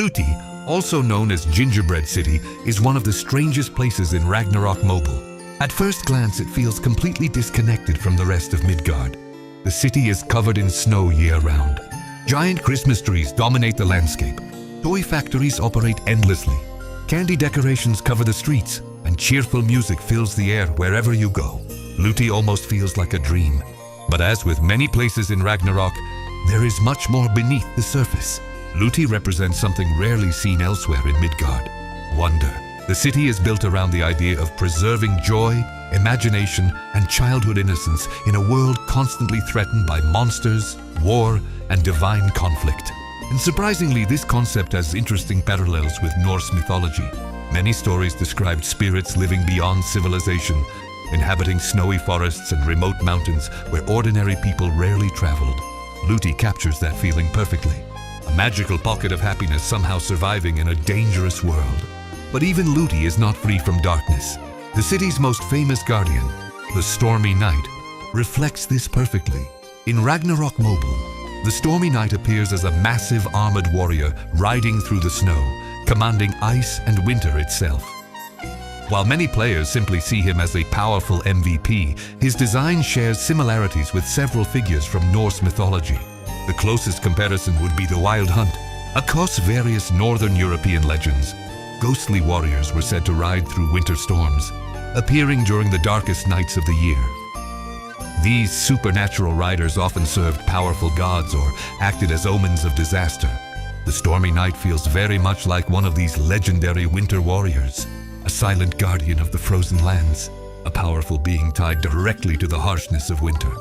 Lutie, also known as Gingerbread City, is one of the strangest places in Ragnarok Mobile. At first glance, it feels completely disconnected from the rest of Midgard. The city is covered in snow year-round. Giant Christmas trees dominate the landscape. Toy factories operate endlessly. Candy decorations cover the streets, and cheerful music fills the air wherever you go. Lutie almost feels like a dream. But as with many places in Ragnarok, there is much more beneath the surface. Lutie represents something rarely seen elsewhere in Midgard: wonder. The city is built around the idea of preserving joy, imagination, and childhood innocence in a world constantly threatened by monsters, war, and divine conflict. And surprisingly, this concept has interesting parallels with Norse mythology. Many stories described spirits living beyond civilization, inhabiting snowy forests and remote mountains where ordinary people rarely traveled. Lutie captures that feeling perfectly. A magical pocket of happiness somehow surviving in a dangerous world. But even Lutie is not free from darkness. The city's most famous guardian, the Stormy Knight, reflects this perfectly. In Ragnarok Mobile, the Stormy Knight appears as a massive armored warrior riding through the snow, commanding ice and winter itself. While many players simply see him as a powerful MVP, his design shares similarities with several figures from Norse mythology. The closest comparison would be the Wild Hunt. Across various northern European legends, ghostly warriors were said to ride through winter storms, appearing during the darkest nights of the year. These supernatural riders often served powerful gods or acted as omens of disaster. The Stormy Knight feels very much like one of these legendary winter warriors, a silent guardian of the frozen lands, a powerful being tied directly to the harshness of winter.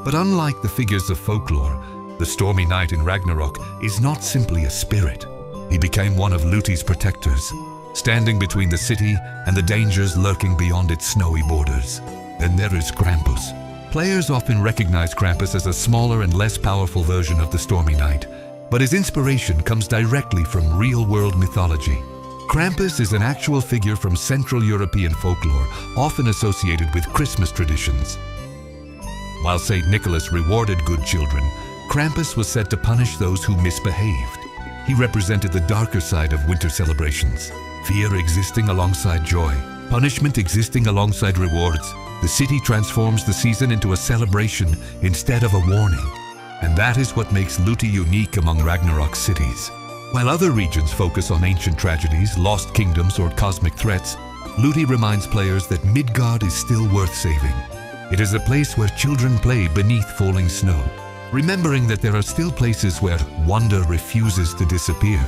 But unlike the figures of folklore, the Stormy Knight in Ragnarok is not simply a spirit. He became one of Lutie's protectors, standing between the city and the dangers lurking beyond its snowy borders. Then there is Krampus. Players often recognize Krampus as a smaller and less powerful version of the Stormy Knight, but his inspiration comes directly from real-world mythology. Krampus is an actual figure from Central European folklore, often associated with Christmas traditions. While St. Nicholas rewarded good children, Krampus was said to punish those who misbehaved. He represented the darker side of winter celebrations, fear existing alongside joy, punishment existing alongside rewards. The city transforms the season into a celebration instead of a warning. And that is what makes Lutie unique among Ragnarok cities. While other regions focus on ancient tragedies, lost kingdoms, or cosmic threats, Lutie reminds players that Midgard is still worth saving. It is a place where children play beneath falling snow, remembering that there are still places where wonder refuses to disappear.